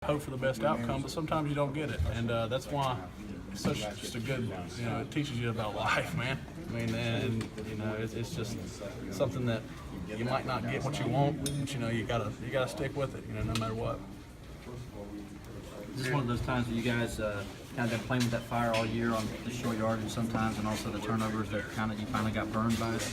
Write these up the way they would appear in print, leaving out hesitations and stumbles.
hope for the best outcome, but sometimes you don't get it, and that's why it's just a good, it teaches you about life, man. I mean, and it's just something that you might not get what you want, but you gotta stick with it, no matter what. Is this one of those times where you guys kind of been playing with that fire all year on the short yardage sometimes, and also the turnovers that you finally got burned by it?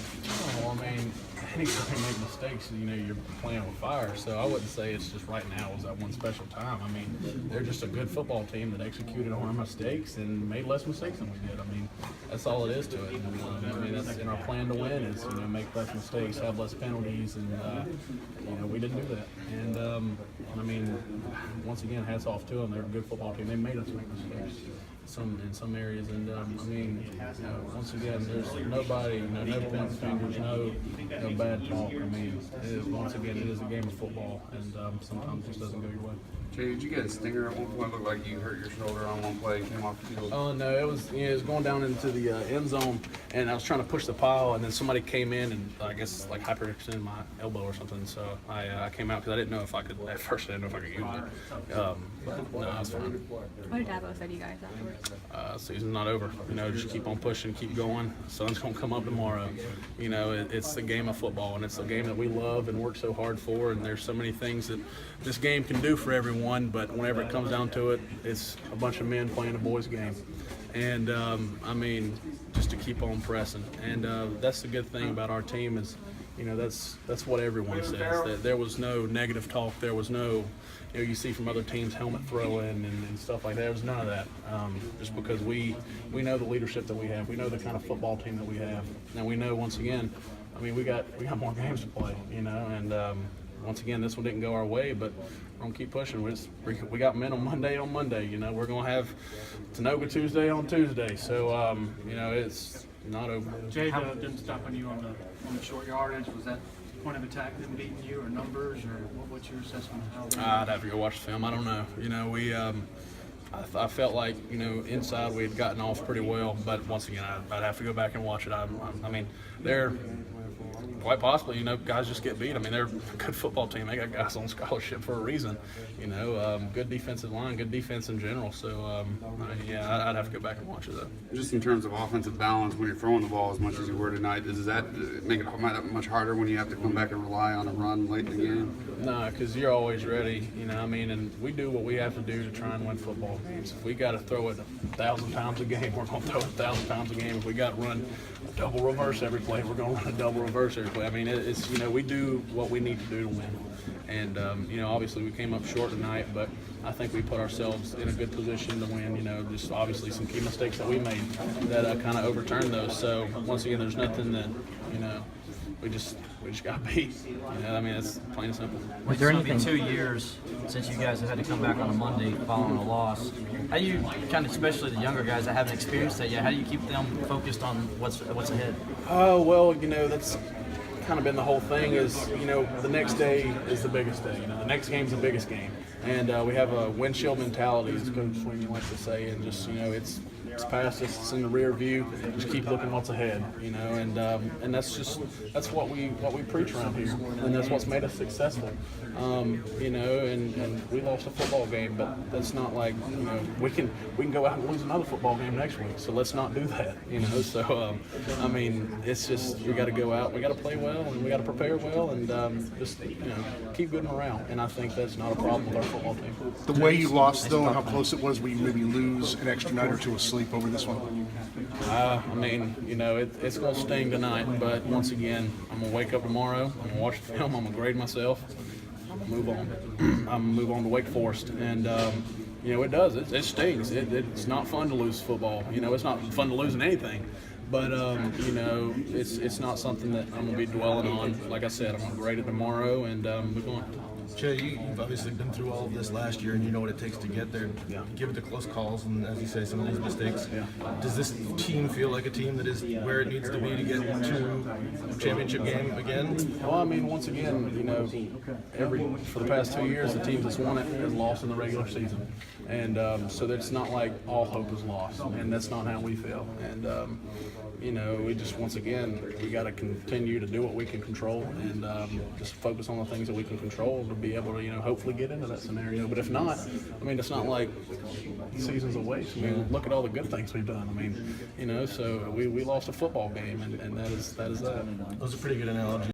Well, I mean, anytime you make mistakes, you're playing with fire. So I wouldn't say it's just right now was that one special time. I mean, they're just a good football team that executed on our mistakes and made less mistakes than we did. I mean, that's all it is to it. I mean, that's in our plan to win is make less mistakes, have less penalties, and we didn't do that. And I mean, once again, hats off to them. They're a good football team. They made us make mistakes in some areas, and I mean, once again, there's nobody, no pointing fingers, no bad talk. I mean, once again, it is a game of football, and sometimes it just doesn't go your way. Jay, did you get a stinger at one point? It looked like you hurt your shoulder on one play and came off the field. Oh no, it was going down into the end zone, and I was trying to push the pile, and then somebody came in and I guess like hyperextended my elbow or something. So I came out because I didn't know if I could. At first, I didn't know if I could use it. But no, I was fine. What did Dabo say to you guys afterwards? Season's not over. Just keep on pushing, keep going. The sun's gonna come up tomorrow. It's the game of football, and it's a game that we love and work so hard for. And there's so many things that this game can do for everyone, but whenever it comes down to it, it's a bunch of men playing a boys' game. And I mean, just to keep on pressing. And that's the good thing about our team is, that's what everyone says. That there was no negative talk. There was no, you see from other teams helmet throwing and stuff like that. There was none of that. Just because we know the leadership that we have. We know the kind of football team that we have. And we know, once again, I mean, we got more games to play, and once again, this one didn't go our way, but we're gonna keep pushing. We got men on Monday. We're gonna have Tanoga Tuesday on Tuesday. So it's not over. Jay didn't stop on you on the short yardage. Was that point of attack them beating you, or numbers, or what's your assessment of how? I'd have to go watch the film. I don't know. We. I felt like inside we had gotten off pretty well, but once again, I'd have to go back and watch it. I mean, they're quite possibly, guys just get beat. I mean, they're a good football team. They got guys on scholarship for a reason. Good defensive line, good defense in general. So, I'd have to go back and watch it, though. Just in terms of offensive balance, when you're throwing the ball as much as you were tonight, does that make it much harder when you have to come back and rely on a run late in the game? No, because you're always ready, and we do what we have to do to try and win football games. If we got to throw it 1,000 times a game, we're going to throw it 1,000 times a game. If we got to run a double reverse every play, we're going to run a double reverse every play. I mean, it's we do what we need to do to win. And, obviously we came up short tonight, but I think we put ourselves in a good position to win. Just obviously some key mistakes that we made that kind of overturned those. So, once again, there's nothing that, we just got beat. I mean, it's plain and simple. Was there anything 2 years since you guys have had to come back on a Monday following a loss? How do you kind of, especially the younger guys that haven't experienced that yet, how do you keep them focused on what's ahead? Well, that's kind of been the whole thing is, the next day is the biggest day. The next game's the biggest game. And we have a windshield mentality, as Coach Sweeney likes to say, and just, it's past us, it's in the rear view. Just keep looking what's ahead, and that's what we preach around here, and that's what's made us successful. And we lost a football game, but that's not like we can go out and lose another football game next week. So let's not do that, So I mean, it's just we got to go out, we got to play well, and we got to prepare well, and just keep good morale. And I think that's not a problem with our football team. The way you lost, though, and how close it was, where you maybe lose an extra night or two of sleep over this one? I mean, it's going to sting tonight, but once again, I'm going to wake up tomorrow, I'm going to watch the film, I'm going to grade myself, I'm going to move on. I'm going to move on to Wake Forest, and, it does. It stings. It's not fun to lose football. It's not fun to lose in anything. But, it's not something that I'm going to be dwelling on. Like I said, I'm going to grade it tomorrow and move on. Jay, you've obviously been through all of this last year, and you know what it takes to get there. Yeah. Give it to close calls, and as you say, some of these mistakes. Yeah. Does this team feel like a team that is where it needs to be to get to a championship game again? Well, I mean, once again, for the past 2 years, the team that's won it has lost in the regular season, and so it's not like all hope is lost, and that's not how we feel. And you know, we just, once again, we got to continue to do what we can control and just focus on the things that we can control to be able to, you know, hopefully get into that scenario. But if not, I mean, it's not like the season's a waste. I mean, look at all the good things we've done. I mean, you know, so we lost a football game, and that is that. That was a pretty good analogy.